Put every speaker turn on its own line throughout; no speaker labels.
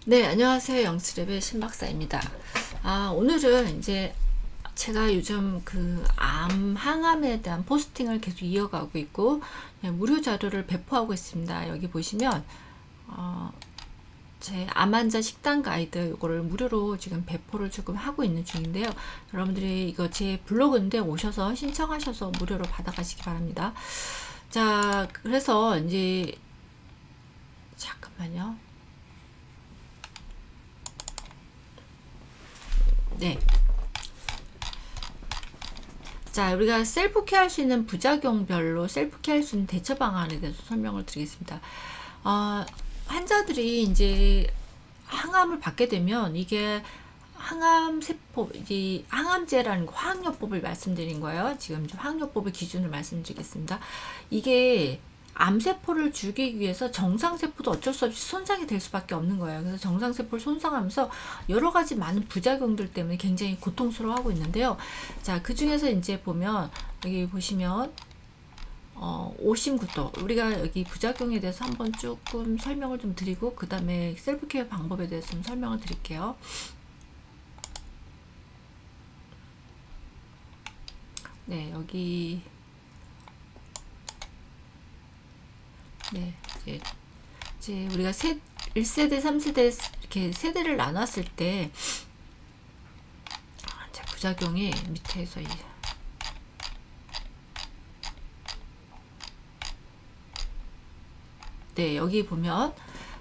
네, 안녕하세요. 영스랩의 신박사입니다. 오늘은 이제 제가 요즘 그 항암에 대한 포스팅을 계속 이어가고 있고, 무료 자료를 배포하고 있습니다. 여기 보시면, 제 암 환자 식단 가이드 이거를 무료로 지금 배포를 조금 하고 있는 중인데요. 여러분들이 이거 제 블로그인데 오셔서 신청하셔서 무료로 받아가시기 바랍니다. 자, 그래서 이제, 잠깐만요. 네. 자, 우리가 셀프 케어할 수 있는 부작용별로 셀프 케어할 수 있는 대처 방안에 대해서 설명을 드리겠습니다. 어, 환자들이 이제 항암을 받게 되면 이게 항암 세포, 이 항암제라는 거, 화학요법을 말씀드린 거예요. 지금 화학요법의 기준을 말씀드리겠습니다. 이게 암세포를 죽이기 위해서 정상세포도 어쩔 수 없이 손상이 될 수밖에 없는 거예요. 그래서 정상세포를 손상하면서 여러 가지 많은 부작용들 때문에 굉장히 고통스러워하고 있는데요. 자, 그 중에서 이제 보면, 여기 보시면, 오심부터 우리가 여기 부작용에 대해서 한번 조금 설명을 좀 드리고, 그 다음에 셀프케어 방법에 대해서 좀 설명을 드릴게요. 네, 여기, 네, 이제 우리가 1세대, 3세대 이렇게 세대를 나눴을 때 부작용이 밑에서 네, 여기 보면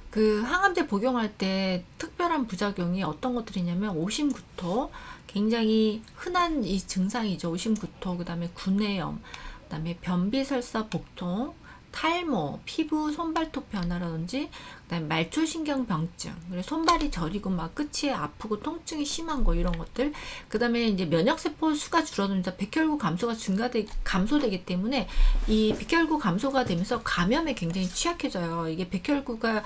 그 항암제 복용할 때 특별한 부작용이 어떤 것들이냐면 오심구토, 굉장히 흔한 이 증상이죠. 오심구토, 그다음에 구내염, 그다음에 변비설사 복통, 탈모, 피부 손발톱 변화라든지, 그다음에 말초신경병증, 그리고 손발이 저리고 막 끝이 아프고 통증이 심한 거 이런 것들. 그다음에 이제 면역세포 수가 줄어든다, 백혈구 감소가 감소되기 때문에 이 백혈구 감소가 되면서 감염에 굉장히 취약해져요. 이게 백혈구가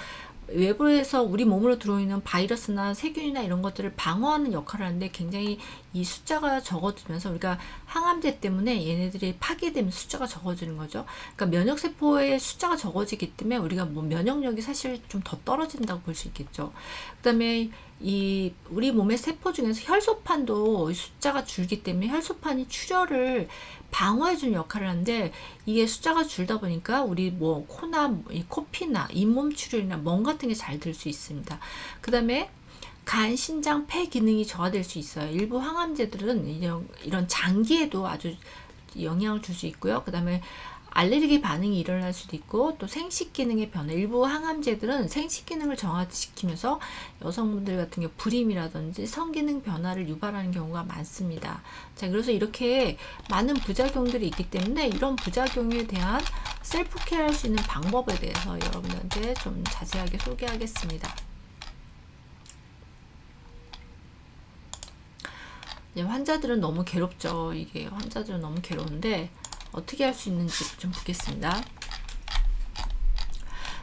외부에서 우리 몸으로 들어오는 바이러스나 세균이나 이런 것들을 방어하는 역할을 하는데 굉장히 이 숫자가 적어지면서 우리가 항암제 때문에 얘네들이 파괴되면서 숫자가 적어지는 거죠. 그러니까 면역세포의 숫자가 적어지기 때문에 우리가 뭐 면역력이 사실 좀 더 떨어진다고 볼 수 있겠죠. 그다음에 이 우리 몸의 세포 중에서 혈소판도 숫자가 줄기 때문에 혈소판이 출혈을 방어해주는 역할을 하는데, 이게 숫자가 줄다 보니까 우리 뭐 코나 코피나 잇몸 출혈이나 멍 같은 게 잘 들 수 있습니다. 그 다음에 간, 신장, 폐 기능이 저하될 수 있어요. 일부 항암제들은 이런 장기에도 아주 영향을 줄 수 있고요. 그 다음에 알레르기 반응이 일어날 수도 있고, 또 생식 기능의 변화, 일부 항암제들은 생식 기능을 정화시키면서 여성분들 같은 경우 불임이라든지 성기능 변화를 유발하는 경우가 많습니다. 자, 그래서 이렇게 많은 부작용들이 있기 때문에 이런 부작용에 대한 셀프 케어 할 수 있는 방법에 대해서 여러분들한테 좀 자세하게 소개하겠습니다. 환자들은 너무 괴롭죠. 이게 환자들은 너무 괴로운데 어떻게 할 수 있는지 좀 보겠습니다.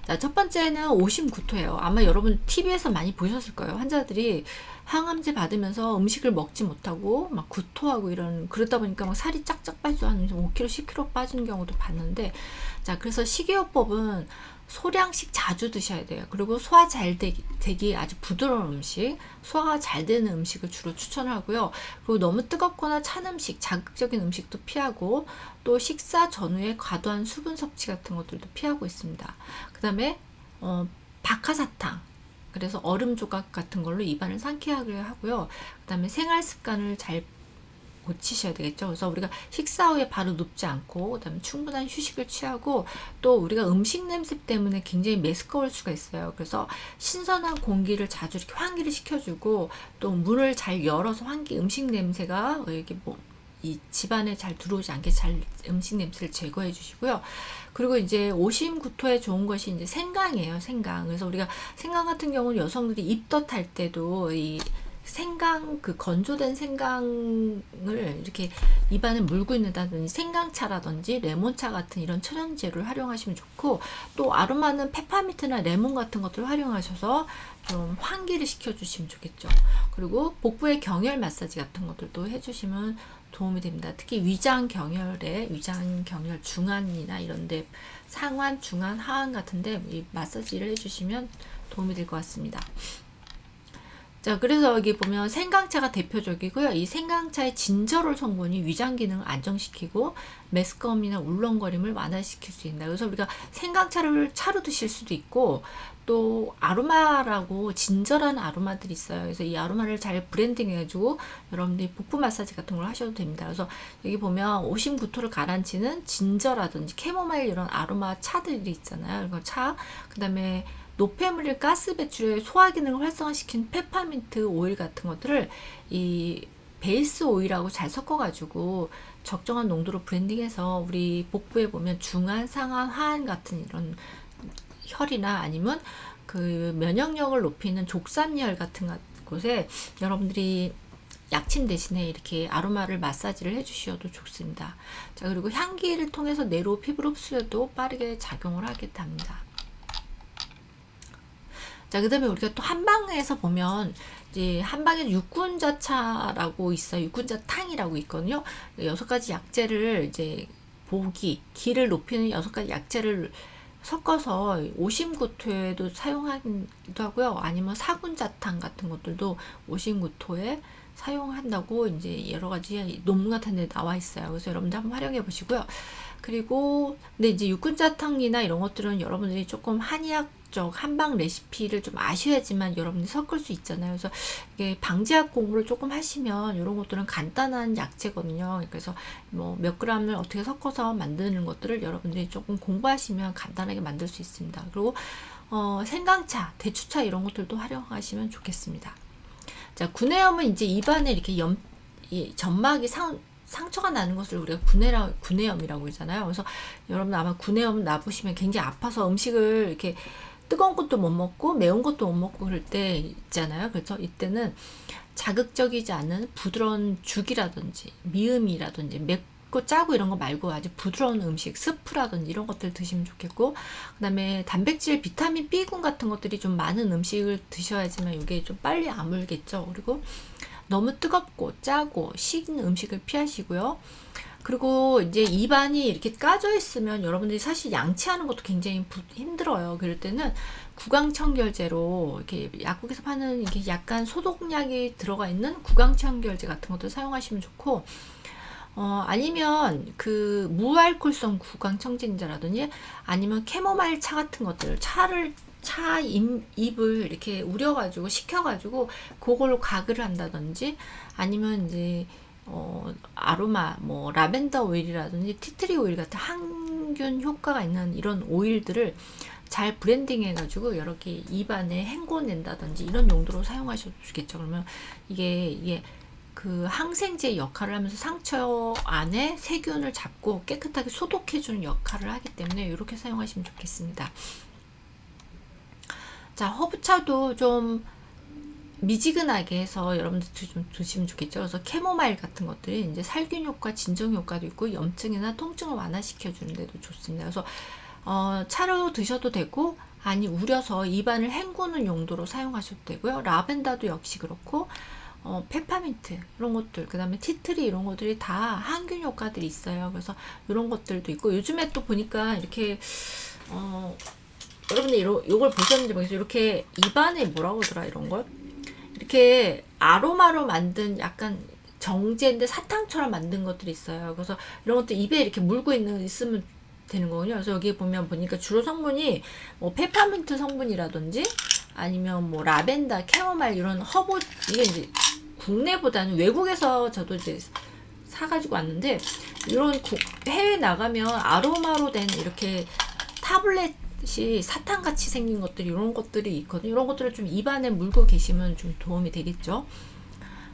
자, 첫 번째는 오심구토예요. 아마 여러분 TV에서 많이 보셨을 거예요. 환자들이 항암제 받으면서 음식을 먹지 못하고 막 구토하고 그러다 보니까 막 살이 쫙쫙 빠지고 한 5kg, 10kg 빠지는 경우도 봤는데, 자, 그래서 식이요법은 소량씩 자주 드셔야 돼요. 그리고 소화 잘 되기 아주 부드러운 음식, 소화가 잘 되는 음식을 주로 추천하고요. 그리고 너무 뜨겁거나 찬 음식, 자극적인 음식도 피하고, 또 식사 전후에 과도한 수분 섭취 같은 것들도 피하고 있습니다. 그 다음에 박하사탕, 그래서 얼음 조각 같은 걸로 입안을 상쾌하게 하고요. 그 다음에 생활 습관을 잘 고치셔야 되겠죠. 그래서 우리가 식사 후에 바로 눕지 않고, 그다음에 충분한 휴식을 취하고, 또 우리가 음식 냄새 때문에 굉장히 메스꺼울 수가 있어요. 그래서 신선한 공기를 자주 이렇게 환기를 시켜주고, 또 문을 잘 열어서 음식 냄새가 이렇게 이 집안에 잘 들어오지 않게 잘 음식 냄새를 제거해 주시고요. 그리고 이제 오심구토에 좋은 것이 이제 생강이에요. 생강. 그래서 우리가 생강 같은 경우는 여성들이 입덧할 때도 이 생강, 그 건조된 생강을 이렇게 입안에 물고 있는다든지, 생강차라든지 레몬차 같은 이런 천연재료를 활용하시면 좋고, 또 아로마는 페퍼민트나 레몬 같은 것들을 활용하셔서 좀 환기를 시켜주시면 좋겠죠. 그리고 복부의 경혈 마사지 같은 것들도 해주시면 도움이 됩니다. 특히 위장 경혈 중환이나 이런데, 상환, 중환, 하환 같은데 이 마사지를 해주시면 도움이 될 것 같습니다. 자, 그래서 여기 보면 생강차가 대표적이고요. 이 생강차의 진저롤 성분이 위장 기능을 안정시키고 메스꺼움이나 울렁거림을 완화시킬 수 있다. 그래서 우리가 생강차를 차로 드실 수도 있고, 또 아로마라고 진저라는 아로마들이 있어요. 그래서 이 아로마를 잘 브랜딩해가지고 여러분들이 복부 마사지 같은 걸 하셔도 됩니다. 그래서 여기 보면 오심구토를 가라앉히는 진저라든지 캐모마일 이런 아로마 차들이 있잖아요. 이거 차, 그 다음에 노폐물질 가스 배출의 소화 기능을 활성화시킨 페퍼민트 오일 같은 것들을 이 베이스 오일하고 잘 섞어가지고 적정한 농도로 브랜딩해서 우리 복부에 보면 중안, 상안, 하안 같은 이런 혈이나 아니면 그 면역력을 높이는 족삼열 같은 곳에 여러분들이 약침 대신에 이렇게 아로마를 마사지를 해주셔도 좋습니다. 자, 그리고 향기를 통해서 뇌로 피부로 흡수해도 빠르게 작용을 하게 됩니다. 자, 그 다음에 우리가 또 한방에서 보면 이제 한방에 육군자차라고 있어요. 육군자탕이라고 있거든요. 6가지 약재를 이제 보기, 기를 높이는 6가지 약재를 섞어서 오심구토에도 사용하기도 하고요. 아니면 사군자탕 같은 것들도 오심구토에 사용한다고 이제 여러 가지 논문 같은 데 나와 있어요. 그래서 여러분들 한번 활용해 보시고요. 그리고 근데 이제 육군자탕이나 이런 것들은 여러분들이 조금 한의학적 한방 레시피를 좀 아셔야지만 여러분들이 섞을 수 있잖아요. 그래서 이게 방제학 공부를 조금 하시면 이런 것들은 간단한 약재거든요. 그래서 뭐 몇 그램을 어떻게 섞어서 만드는 것들을 여러분들이 조금 공부하시면 간단하게 만들 수 있습니다. 그리고 생강차, 대추차 이런 것들도 활용하시면 좋겠습니다. 자, 구내염은 이제 입안에 이렇게 점막이 상처가 나는 것을 우리가 구내염이라고 하잖아요. 그래서 여러분 아마 구내염 나보시면 굉장히 아파서 음식을 이렇게 뜨거운 것도 못 먹고 매운 것도 못 먹고 그럴 때 있잖아요. 그래서 이때는 자극적이지 않은 부드러운 죽이라든지 미음이라든지 맵고 짜고 이런 거 말고 아주 부드러운 음식, 스프라든지 이런 것들 드시면 좋겠고, 그 다음에 단백질, 비타민 B군 같은 것들이 좀 많은 음식을 드셔야지만 이게 좀 빨리 아물겠죠. 그리고 너무 뜨겁고 짜고 식은 음식을 피하시고요. 그리고 이제 입안이 이렇게 까져 있으면 여러분들이 사실 양치하는 것도 굉장히 힘들어요. 그럴 때는 구강청결제로 이렇게 약국에서 파는 이게 약간 소독약이 들어가 있는 구강청결제 같은 것도 사용하시면 좋고, 아니면 그 무알콜성 구강청진제라든지 아니면 캐모마일 차 같은 것들, 잎을 이렇게 우려가지고 식혀가지고 그걸로 가글을 한다든지 아니면 이제 아로마 뭐 라벤더 오일이라든지 티트리 오일 같은 항균 효과가 있는 이런 오일들을 잘 브랜딩 해가지고 여러 개 입안에 헹궈낸다든지 이런 용도로 사용하셔도 좋겠죠. 그러면 이게 그 항생제 역할을 하면서 상처 안에 세균을 잡고 깨끗하게 소독해주는 역할을 하기 때문에 이렇게 사용하시면 좋겠습니다. 자, 허브차도 좀 미지근하게 해서 여러분들 좀 드시면 좋겠죠. 그래서 캐모마일 같은 것들이 이제 살균 효과, 진정 효과도 있고 염증이나 통증을 완화시켜 주는 데도 좋습니다. 그래서 차로 드셔도 되고 아니 우려서 입안을 헹구는 용도로 사용하셔도 되고요. 라벤더도 역시 그렇고 페퍼민트 이런 것들, 그 다음에 티트리 이런 것들이 다 항균 효과들이 있어요. 그래서 이런 것들도 있고 요즘에 또 보니까 이렇게 여러분들 요걸 보셨는지 모르겠어요. 이렇게 입안에 뭐라고 하더라 이런 걸 이렇게 아로마로 만든 약간 정제인데 사탕처럼 만든 것들이 있어요. 그래서 이런 것도 입에 이렇게 물고 있으면 되는 거군요. 그래서 여기 보니까 주로 성분이 뭐 페퍼민트 성분이라든지 아니면 뭐 라벤더, 캐모마일 이런 허브, 이게 이제 국내보다는 외국에서 저도 이제 사가지고 왔는데 이런 해외 나가면 아로마로 된 이렇게 타블렛이 사탕같이 생긴 것들이 이런 것들이 있거든요. 이런 것들을 좀 입안에 물고 계시면 좀 도움이 되겠죠.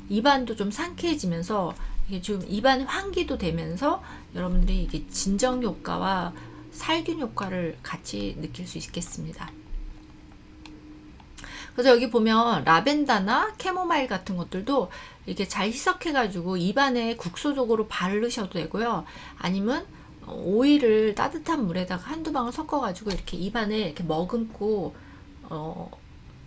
입안도 좀 상쾌해지면서 이게 좀 입안 환기도 되면서 여러분들이 이게 진정 효과와 살균 효과를 같이 느낄 수 있겠습니다. 그래서 여기 보면 라벤더나 캐모마일 같은 것들도 이렇게 잘 희석해가지고 입안에 국소적으로 바르셔도 되고요. 아니면 오일을 따뜻한 물에다가 한두 방울 섞어가지고 이렇게 입안에 이렇게 머금고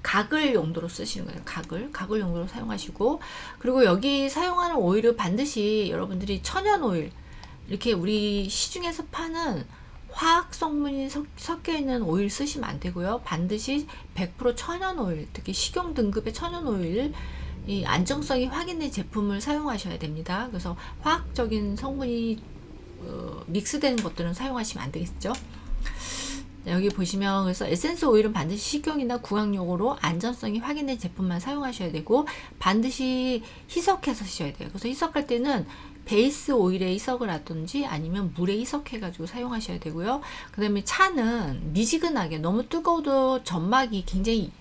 가글 용도로 쓰시는 거예요. 가글 용도로 사용하시고, 그리고 여기 사용하는 오일은 반드시 여러분들이 천연 오일, 이렇게 우리 시중에서 파는 화학 성분이 섞여 있는 오일 쓰시면 안 되고요. 반드시 100% 천연 오일, 특히 식용 등급의 천연 오일, 이 안정성이 확인된 제품을 사용하셔야 됩니다. 그래서 화학적인 성분이 믹스되는 것들은 사용하시면 안 되겠죠. 여기 보시면 그래서 에센스 오일은 반드시 식용이나 구강용으로 안전성이 확인된 제품만 사용하셔야 되고 반드시 희석해서 쓰셔야 돼요. 그래서 희석할 때는 베이스 오일에 희석을 하든지 아니면 물에 희석해 가지고 사용하셔야 되고요. 그 다음에 차는 미지근하게 너무 뜨거워도 점막이 굉장히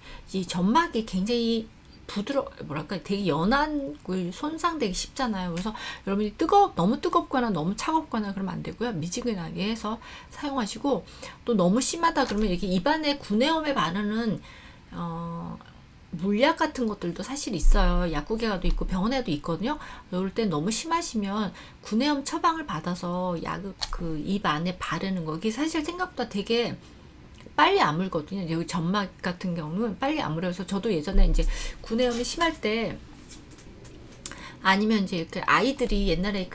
뭐랄까 되게 연한 손상되기 쉽잖아요. 그래서 여러분이 너무 뜨겁거나 너무 차갑거나 그러면 안 되고요. 미지근하게 해서 사용하시고, 또 너무 심하다 그러면 이렇게 입안에 구내염에 바르는 물약 같은 것들도 사실 있어요. 약국에도 있고 병원에도 있거든요. 이럴 때 너무 심하시면 구내염 처방을 받아서 입 안에 바르는 거, 이게 사실 생각보다 되게 빨리 아물거든요. 여기 점막 같은 경우는 빨리 아물어서, 저도 예전에 이제 구내염이 심할 때, 아니면 이제 이렇게 아이들이 옛날에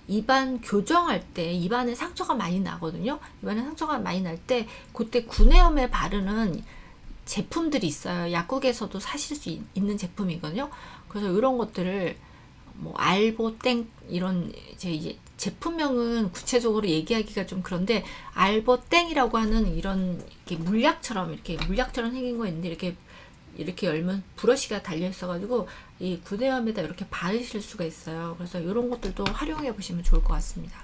입안 교정할 때 입안에 상처가 많이 나거든요. 입안에 상처가 많이 날 때 그때 구내염에 바르는 제품들이 있어요. 약국에서도 사실 수 있는 제품이거든요. 그래서 이런 것들을 뭐 알보땡 이런 이제 제품명은 구체적으로 얘기하기가 좀 그런데, 알보땡이라고 하는 이런 물약처럼 생긴 거 있는데 이렇게 열면 브러쉬가 달려 있어가지고 이 구내염에다 이렇게 바르실 수가 있어요. 그래서 이런 것들도 활용해 보시면 좋을 것 같습니다.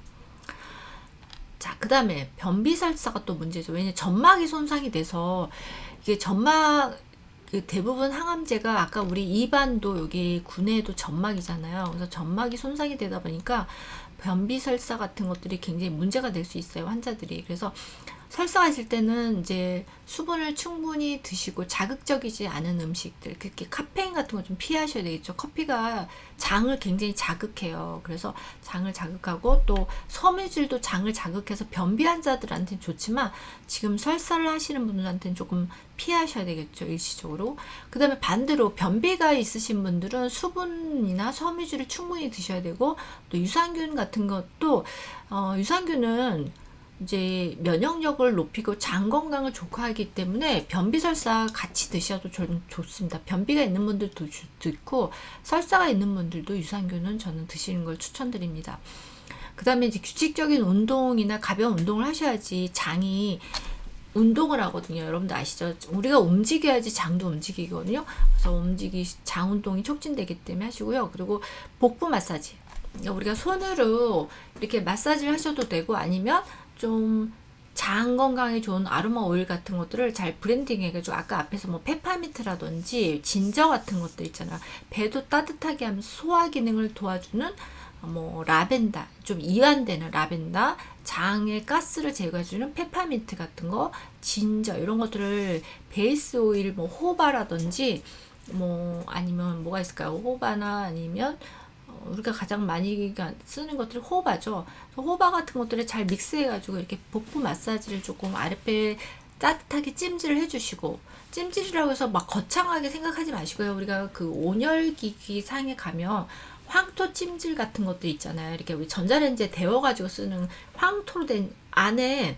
자, 그 다음에 변비설사가 또 문제죠. 왜냐면 점막이 손상이 돼서 이게 대부분 항암제가 아까 우리 입안도 여기 구내에도 점막이잖아요. 그래서 점막이 손상이 되다 보니까 변비설사 같은 것들이 굉장히 문제가 될 수 있어요, 환자들이. 그래서 설사가 있을 때는 이제 수분을 충분히 드시고 자극적이지 않은 음식들, 특히 카페인 같은 거 좀 피하셔야 되겠죠. 커피가 장을 굉장히 자극해요. 그래서 장을 자극하고 또 섬유질도 장을 자극해서 변비 환자들한테는 좋지만 지금 설사를 하시는 분들한테는 조금 피하셔야 되겠죠, 일시적으로. 그 다음에 반대로 변비가 있으신 분들은 수분이나 섬유질을 충분히 드셔야 되고, 또 유산균 같은 것도 유산균은 이제 면역력을 높이고 장 건강을 촉구하기 때문에 변비설사 같이 드셔도 좋습니다. 변비가 있는 분들도 있고 설사가 있는 분들도 유산균은 저는 드시는 걸 추천드립니다. 그 다음에 이제 규칙적인 운동이나 가벼운 운동을 하셔야지 장이 운동을 하거든요. 여러분들 아시죠? 우리가 움직여야지 장도 움직이거든요. 그래서 장 운동이 촉진되기 때문에 하시고요. 그리고 복부 마사지. 우리가 손으로 이렇게 마사지를 하셔도 되고, 아니면 좀 장 건강에 좋은 아로마 오일 같은 것들을 잘 브랜딩 해가지고, 아까 앞에서 뭐 페퍼민트라든지 진저 같은 것들 있잖아. 배도 따뜻하게 하면서 소화 기능을 도와주는 뭐 라벤더, 좀 이완되는 라벤더, 장의 가스를 제거해주는 페퍼민트 같은 거, 진저 이런 것들을 베이스 오일, 뭐 호바라든지 뭐 아니면 뭐가 있을까요? 호바나 아니면 우리가 가장 많이 쓰는 것들이 호바죠. 호바 같은 것들을 잘 믹스해가지고 이렇게 복부 마사지를 조금 아랫배에 따뜻하게 찜질을 해주시고, 찜질이라고 해서 막 거창하게 생각하지 마시고요. 우리가 그 온열기기 상에 가면 황토 찜질 같은 것도 있잖아요. 이렇게 우리 전자레인지에 데워가지고 쓰는 황토로 된, 안에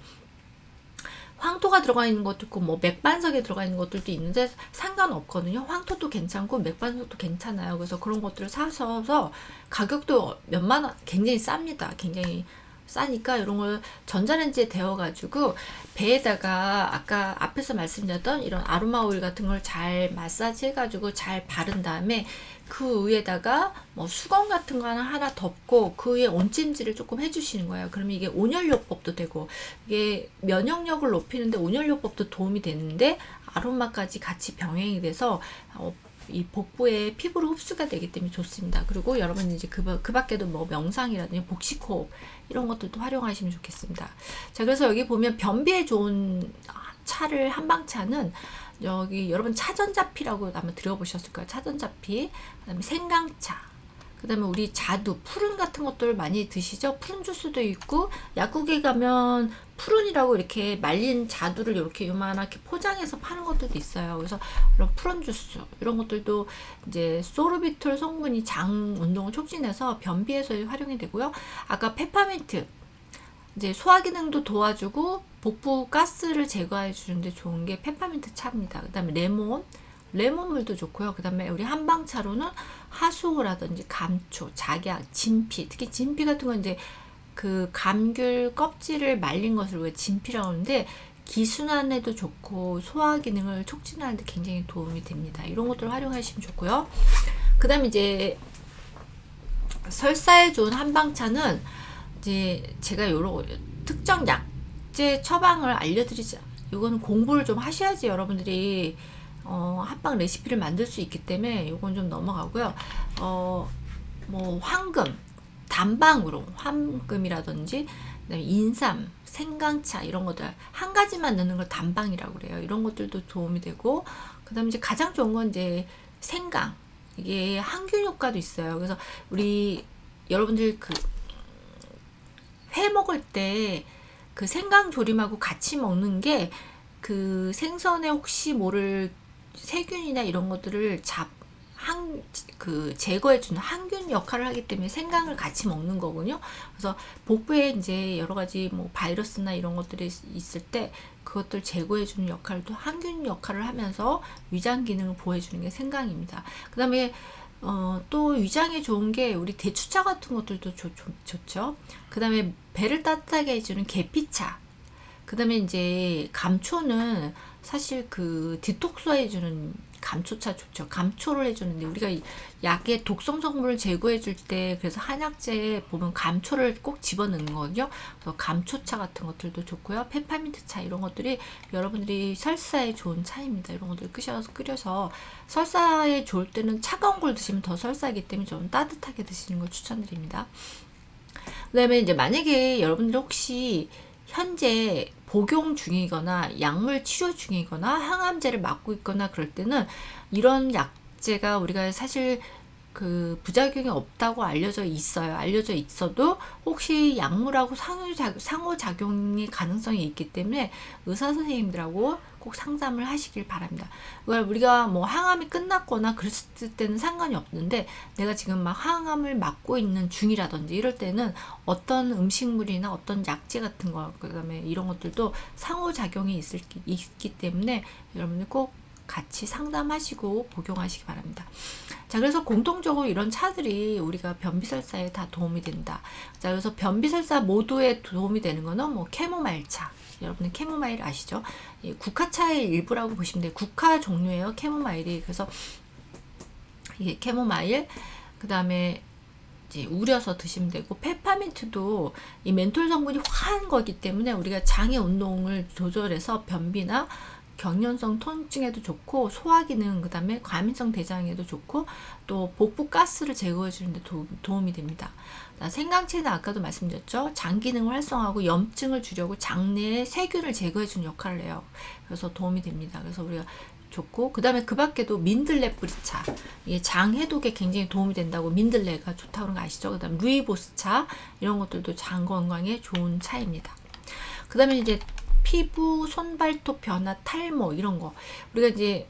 황토가 들어가 있는 것도 있고 뭐 맥반석에 들어가 있는 것들도 있는데 상관없거든요. 황토도 괜찮고 맥반석도 괜찮아요. 그래서 그런 것들을 사셔서 가격도 몇만 원, 굉장히 쌉니다. 굉장히 싸니까 이런 걸 전자레인지에 데워가지고 배에다가 아까 앞에서 말씀드렸던 이런 아로마 오일 같은 걸 잘 마사지 해가지고 잘 바른 다음에 그 위에다가 뭐 수건 같은 거 하나 덮고 그 위에 온찜질을 조금 해주시는 거예요. 그러면 이게 온열요법도 되고, 이게 면역력을 높이는데 온열요법도 도움이 되는데 아로마까지 같이 병행이 돼서 이 복부에 피부로 흡수가 되기 때문에 좋습니다. 그리고 여러분 이제 그 밖에도 뭐 명상이라든지 복식호흡 이런 것들도 활용하시면 좋겠습니다. 자, 그래서 여기 보면 변비에 좋은 차를, 한방차는 여기 여러분 차전자피라고 아마 들어보셨을 거예요. 차전자피, 그다음에 생강차, 그다음에 우리 자두, 푸른 같은 것들 많이 드시죠? 푸른 주스도 있고, 약국에 가면 푸른이라고 이렇게 말린 자두를 이렇게 요만하게 포장해서 파는 것들도 있어요. 그래서 이런 푸른 주스 이런 것들도 이제 소르비톨 성분이 장 운동을 촉진해서 변비에서 활용이 되고요. 아까 페퍼민트, 이제 소화 기능도 도와주고 복부 가스를 제거해 주는데 좋은 게 페퍼민트 차입니다. 그다음에 레몬물도 좋고요. 그다음에 우리 한방차로는 하수구라든지 감초, 작약, 진피, 특히 진피 같은 건 이제 그 감귤 껍질을 말린 것을 우리가 진피라고 하는데 기순환에도 좋고 소화 기능을 촉진하는 데 굉장히 도움이 됩니다. 이런 것들을 활용하시면 좋고요. 그다음에 이제 설사에 좋은 한방차는 이제 제가 요런 특정 약제 처방을 알려드리지, 이거는 공부를 좀 하셔야지 여러분들이 한방 레시피를 만들 수 있기 때문에 이건 좀 넘어가고요. 뭐 황금, 단방으로 황금이라든지 그다음에 인삼, 생강차 이런 것들 한 가지만 넣는 걸 단방이라고 그래요. 이런 것들도 도움이 되고, 그다음에 이제 가장 좋은 건 이제 생강, 이게 항균 효과도 있어요. 그래서 우리 여러분들 그 회 먹을 때 그 생강 조림하고 같이 먹는 게 그 생선에 혹시 모를 세균이나 이런 것들을 제거해주는 항균 역할을 하기 때문에 생강을 같이 먹는 거군요. 그래서 복부에 이제 여러 가지 뭐 바이러스나 이런 것들이 있을 때 그것들 제거해주는 역할도 항균 역할을 하면서 위장 기능을 보호해주는 게 생강입니다. 그 다음에 또 위장에 좋은 게 우리 대추차 같은 것들도 좋죠. 그 다음에 배를 따뜻하게 해주는 계피차. 그 다음에 이제 감초는 사실 그 디톡스 해주는 감초차 좋죠. 감초를 해주는데 우리가 약의 독성 성분을 제거해 줄 때 그래서 한약재에 보면 감초를 꼭 집어넣는 거거든요. 그래서 감초차 같은 것들도 좋고요. 페퍼민트 차 이런 것들이 여러분들이 설사에 좋은 차입니다. 이런 것들 끓여서 설사에 좋을 때는 차가운 걸 드시면 더 설사이기 때문에 좀 따뜻하게 드시는 걸 추천드립니다. 그 다음에 이제 만약에 여러분들 혹시 현재 복용 중이거나 약물 치료 중이거나 항암제를 맞고 있거나 그럴 때는 이런 약제가 우리가 사실 그 부작용이 없다고 알려져 있어요. 알려져 있어도 혹시 약물하고 상호작용의 가능성이 있기 때문에 의사 선생님들하고 꼭 상담을 하시길 바랍니다. 우리가 뭐 항암이 끝났거나 그랬을 때는 상관이 없는데 내가 지금 막 항암을 맞고 있는 중이라든지 이럴 때는 어떤 음식물이나 어떤 약제 같은 거, 그다음에 이런 것들도 상호작용이 있기 때문에 여러분들 꼭 같이 상담하시고 복용하시기 바랍니다. 자, 그래서 공통적으로 이런 차들이 우리가 변비설사에 다 도움이 된다. 자, 그래서 변비설사 모두에 도움이 되는 거는 뭐 캐모마일 차. 여러분들 캐모마일 아시죠? 예, 국화차의 일부라고 보시면 돼요. 국화 종류예요, 캐모마일이. 그래서 이게 캐모마일, 그 다음에 이제 우려서 드시면 되고, 페퍼민트도 이 멘톨 성분이 화한 거기 때문에 우리가 장의 운동을 조절해서 변비나 경련성 통증에도 좋고 소화 기능, 그 다음에 과민성 대장에도 좋고 또 복부 가스를 제거해 주는데 도움이 됩니다. 생강채는 아까도 말씀드렸죠. 장 기능을 활성화하고 염증을 줄이고 장내의 세균을 제거해 주는 역할을 해요. 그래서 도움이 됩니다. 그래서 우리가 좋고, 그 다음에 그 밖에도 민들레 뿌리차, 이게 장 해독에 굉장히 도움이 된다고 민들레가 좋다고 그런 거 아시죠? 그 다음 루이보스 차 이런 것들도 장 건강에 좋은 차입니다. 그 다음에 이제 피부, 손발톱 변화, 탈모 이런 거, 우리가 이제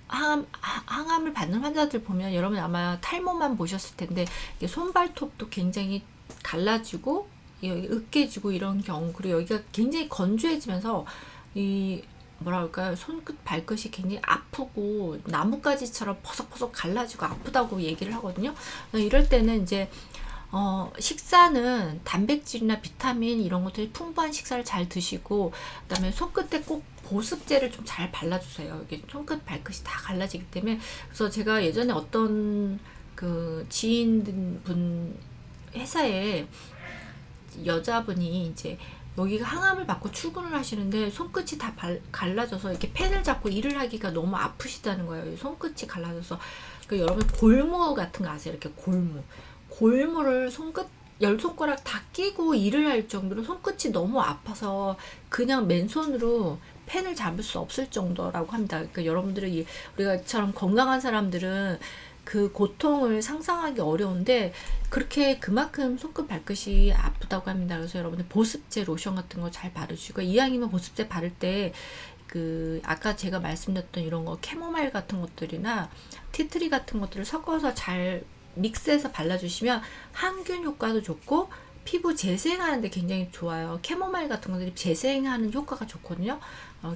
항암을 받는 환자들 보면 여러분 아마 탈모만 보셨을 텐데 손발톱도 굉장히 갈라지고 여기 으깨지고 이런 경우, 그리고 여기가 굉장히 건조해지면서 이 뭐라 할까요, 손끝 발끝이 굉장히 아프고 나뭇가지처럼 퍼석퍼석 갈라지고 아프다고 얘기를 하거든요. 이럴 때는 이제 식사는 단백질이나 비타민 이런 것들이 풍부한 식사를 잘 드시고, 그다음에 손끝에 꼭 보습제를 좀 잘 발라주세요. 이게 손끝 발끝이 다 갈라지기 때문에. 그래서 제가 예전에 어떤 그 지인분 회사에 여자분이 이제 여기가 항암을 받고 출근을 하시는데 손끝이 다 갈라져서 이렇게 펜을 잡고 일을 하기가 너무 아프시다는 거예요. 손끝이 갈라져서. 여러분 골무 같은 거 아세요? 이렇게 골무를 손끝 10손가락 다 끼고 일을 할 정도로 손끝이 너무 아파서 그냥 맨손으로 펜을 잡을 수 없을 정도라고 합니다. 그러니까 여러분들이 우리가처럼 건강한 사람들은 그 고통을 상상하기 어려운데 그렇게 그만큼 손끝 발끝이 아프다고 합니다. 그래서 여러분들 보습제 로션 같은 거 잘 바르시고, 이왕이면 보습제 바를 때 그 아까 제가 말씀드렸던 이런 거 캐모마일 같은 것들이나 티트리 같은 것들을 섞어서 잘 믹스해서 발라주시면 항균 효과도 좋고 피부 재생하는데 굉장히 좋아요. 캐모마일 같은 것들이 재생하는 효과가 좋거든요.